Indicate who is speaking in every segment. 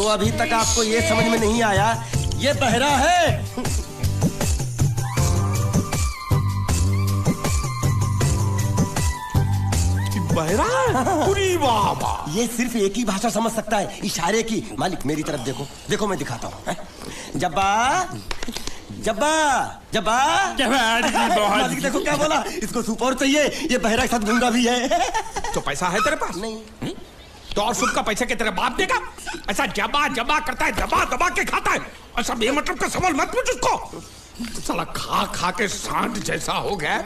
Speaker 1: तो अभी तक आपको ये समझ में नहीं आया ये बहरा है।
Speaker 2: बहरा पूरी वाह।
Speaker 1: ये सिर्फ एक ही भाषा समझ सकता है, इशारे की। मालिक मेरी तरफ देखो, देखो मैं दिखाता हूँ। जब्बा जब्बा जब्बा मालिक देखो क्या बोला, इसको सूप और चाहिए, ये बहरा के साथ गूंगा भी है।
Speaker 2: तो पैसा है तेरे पास?
Speaker 1: नहीं।
Speaker 2: तो और सूप का पैसा के तेरे बाप देगा? ऐसा जबा जबा करता है, दबा दबा के खाता है। ऐसा बेमतलब का सवाल मत पूछ उसको। साला खा खा के सांड जैसा हो गया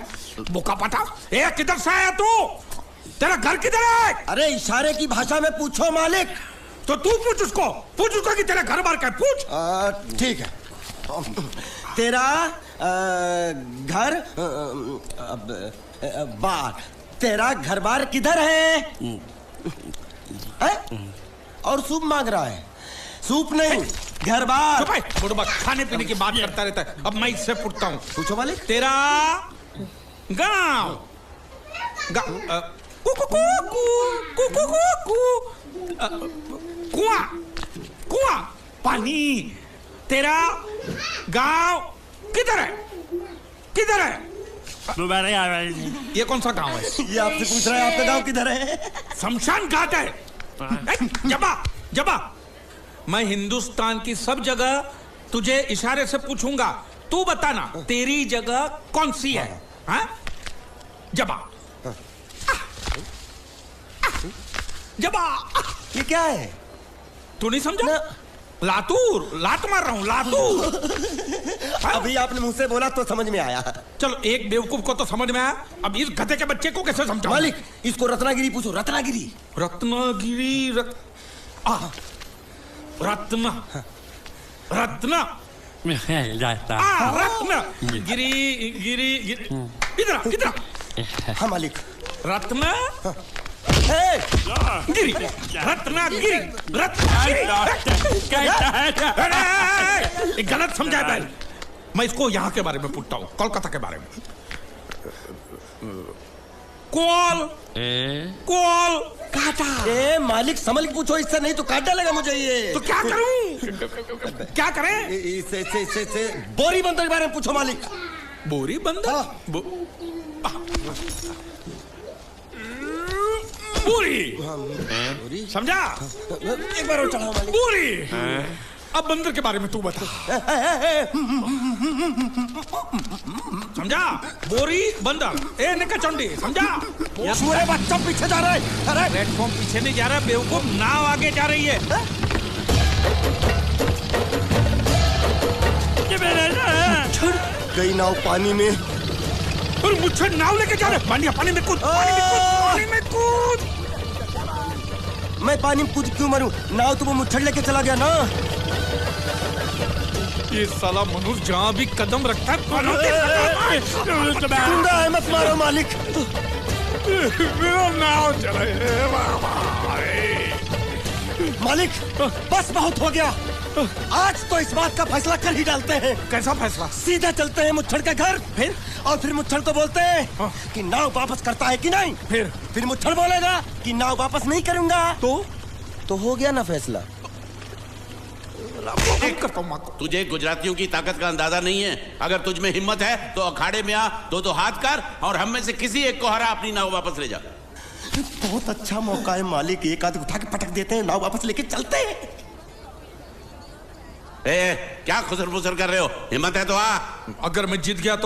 Speaker 2: बोका पटा। ए किधर से आया तू? तेरा घर किधर है?
Speaker 1: अरे इशारे की भाषा में पूछो मालिक।
Speaker 2: तो तू पूछ उसको कि तेरा घर बार क्या है, पूछ।
Speaker 1: ठीक है। तेरा घर बार, तेरा घर बार किधर है? और सूप मांग रहा है। सूप नहीं, घर बार।
Speaker 2: बुढ़बा खाने पीने की बात करता रहता है। अब मैं इससे पूछता हूँ।
Speaker 1: पूछो मालिक।
Speaker 2: तेरा गाँव कुआं कुआं पानी, तेरा गांव किधर है? किधर है? ये कौन सा गांव है?
Speaker 1: ये आपसे पूछ रहा है आपका गांव किधर है?
Speaker 2: शमशान घाट है। जबा जबा, मैं हिंदुस्तान की सब जगह तुझे इशारे से पूछूंगा, तू बताना तेरी जगह कौन सी है? हाँ? जबा जबा।
Speaker 1: ये क्या है?
Speaker 2: तू नहीं समझा? लातूर, लात मार रहा हूँ, लातूर।
Speaker 1: अभी आपने मुंह से बोला तो समझ में आया।
Speaker 2: चलो एक बेवकूफ को तो समझ में आया, अब इस गधे के बच्चे को कैसे समझाऊं?
Speaker 1: मालिक इसको रत्नागिरी पूछो, रत्नागिरी।
Speaker 2: रत्नागिरी रत्न गिरी गिरी इधर इधर।
Speaker 1: हाँ मालिक।
Speaker 2: रत्न गिरी रत्नागिरी गलत समझा है। मैं इसको यहाँ के बारे में पूछता हूँ, कोलकाता के बारे में। कोल कोल काटा।
Speaker 1: ए मालिक समझ के पूछो, इससे नहीं तो काट डालेगा मुझे ये।
Speaker 2: तो क्या करूं? क्या करें?
Speaker 1: इससे बोरी बंदर के बारे में पूछो मालिक।
Speaker 2: बोरी बंदर? पूरी समझा?
Speaker 1: एक बार और चढ़ाओ मालिक।
Speaker 2: पूरी। अब बंदर के बारे में तू बता। समझा? बोरी बंदर। ए निका चंडी, समझा?
Speaker 1: सूरे बच्चा पीछे जा रहा है। अरे
Speaker 2: प्लेटफॉर्म पीछे नहीं जा रहा बेवकूफ, नाव आगे जा रही है।
Speaker 1: गई नाव पानी में।
Speaker 2: और मुझे नाव लेके जा रहे। पानी में कूद, पानी में कूद।
Speaker 1: मैं पानी में कूद क्यों मरूं? नाव तो वो मुच्छड़ लेके चला गया ना।
Speaker 2: ये साला मनुष्य जहाँ भी कदम रखता है
Speaker 1: गुंडा है, मत मारो मालिक।
Speaker 2: नाव चले
Speaker 1: मालिक बस बहुत हो गया। आज तो इस बात का फैसला कर ही डालते हैं।
Speaker 2: कैसा फैसला? सीधा
Speaker 1: सीधा चलते हैं मुच्छड़ के घर, फिर मुच्छड़ को बोलते हैं कि नाव वापस करता है कि नहीं। फिर मुच्छड़ बोलेगा कि नाव वापस नहीं करूंगा। तो हो गया ना फैसला।
Speaker 3: तुझे गुजरातियों की ताकत का अंदाजा नहीं है। अगर तुझ में हिम्मत है तो अखाड़े में आ, दो हाथ कर और हम में से किसी एक को हरा अपनी नाव वापस ले जा।
Speaker 1: बहुत अच्छा मौका है मालिक, एक आदमी उठा के पटक देते हैं, नाव वापस लेके चलते हैं।
Speaker 3: क्या खुसर फुसर कर रहे हो? हिम्मत है तो आ।
Speaker 2: अगर मैं जीत गया तो